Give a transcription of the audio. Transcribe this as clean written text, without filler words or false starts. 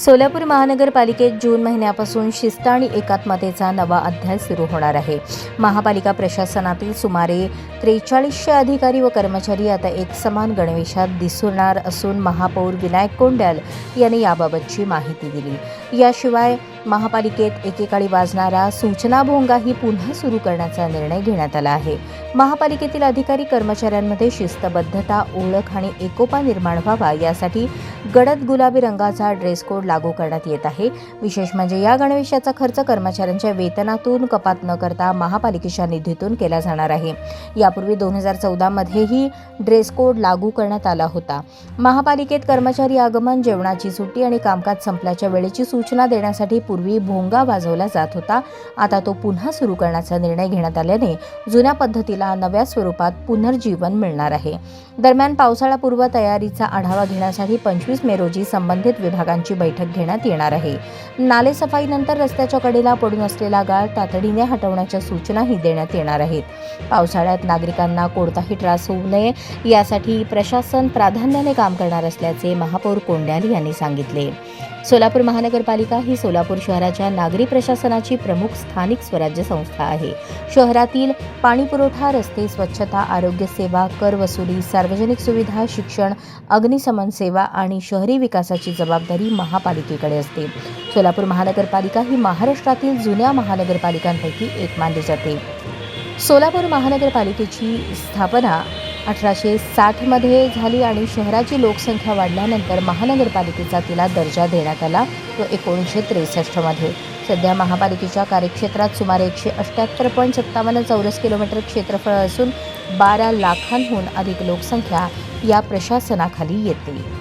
सोलापूर महानगरपालिकेत जून महिन्यापासून शिस्त आणि एकात्मतेचा नवा अध्याय सुरू होणार आहे. महापालिका प्रशासनातील सुमारे 4300 अधिकारी व कर्मचारी आता एकसमान गणवेशात दिसणार असून महापौर विनायक कोंड्याल यांनी याबाबतची माहिती दिली. याशिवाय महापालिकेत एकेकाळी वाजणारा सूचना भोंगाही पुन्हा सुरू करण्याचा निर्णय घेण्यात आला आहे. महापालिकेतील अधिकारी कर्मचाऱ्यांमध्ये शिस्तबद्धता, ओळख आणि एकोपा निर्माण व्हावा यासाठी गडद गुलाबी रंगाचा ड्रेस कोड लागू करण्यात येत आहे. विशेष म्हणजे या गणवेशाचा खर्च कर्मचाऱ्यांच्या वेतनातून कपात न करता महापालिकेच्या निधीतून केला जाणार आहे. यापूर्वी 2014 मध्येही ड्रेस कोड लागू करण्यात आला होता. महापालिकेत कर्मचारी आगमन, जेवणाची सुट्टी आणि कामकाज संपल्याच्या वेळेची सूचना देण्यासाठी पूर्वी भोंगा वाजवला जात होता. आता तो पुन्हा सुरू करण्याचा निर्णय घेण्यात आल्याने जुन्या पद्धतीला नव्या स्वरूपात पुनर्जीवन मिळणार आहे. दरम्यान पावसाळापूर्व तयारीचा आढावा घेण्यासाठी 25 मे रोजी संबंधित विभागांची बैठक घेण्यात येणार आहे. नालेसफाईनंतर रस्त्याच्या कडेला पडून असलेला गाळ तातडीने हटवण्याच्या सूचनाही देण्यात येणार आहेत. पावसाळ्यात नागरिकांना कोणताही त्रास होऊ नये यासाठी प्रशासन प्राधान्याने काम करणार असल्याचे महापौर कोंड्याल यांनी सांगितले. सोलापूर महानगरपालिका ही सोलापूर शहराच्या नागरी प्रशासनाची प्रमुख स्थानिक स्वराज्य संस्था आहे. शहरातील पाणीपुरवठा, रस्ते, स्वच्छता, आरोग्य सेवा, कर वसुली, सार्वजनिक सुविधा, शिक्षण, अग्निशमन सेवा आणि शहरी विकासाची जबाबदारी महापालिकेकडे असते. सोलापूर महानगरपालिका ही महाराष्ट्रातील जुन्या महानगरपालिकांपैकी एक मानली जाते. सोलापूर महानगरपालिकेची स्थापना 1860 मध्ये झाली आणि शहराची लोकसंख्या वाढल्यानंतर महानगरपालिकेचा तिला दर्जा देण्यात आला तो 1963 मध्ये. सध्या महापालिकेच्या कार्यक्षेत्रात सुमारे 178.57 चौरस किलोमीटर क्षेत्रफळ असून 12 लाखांहून अधिक लोकसंख्या या प्रशासनाखाली येते.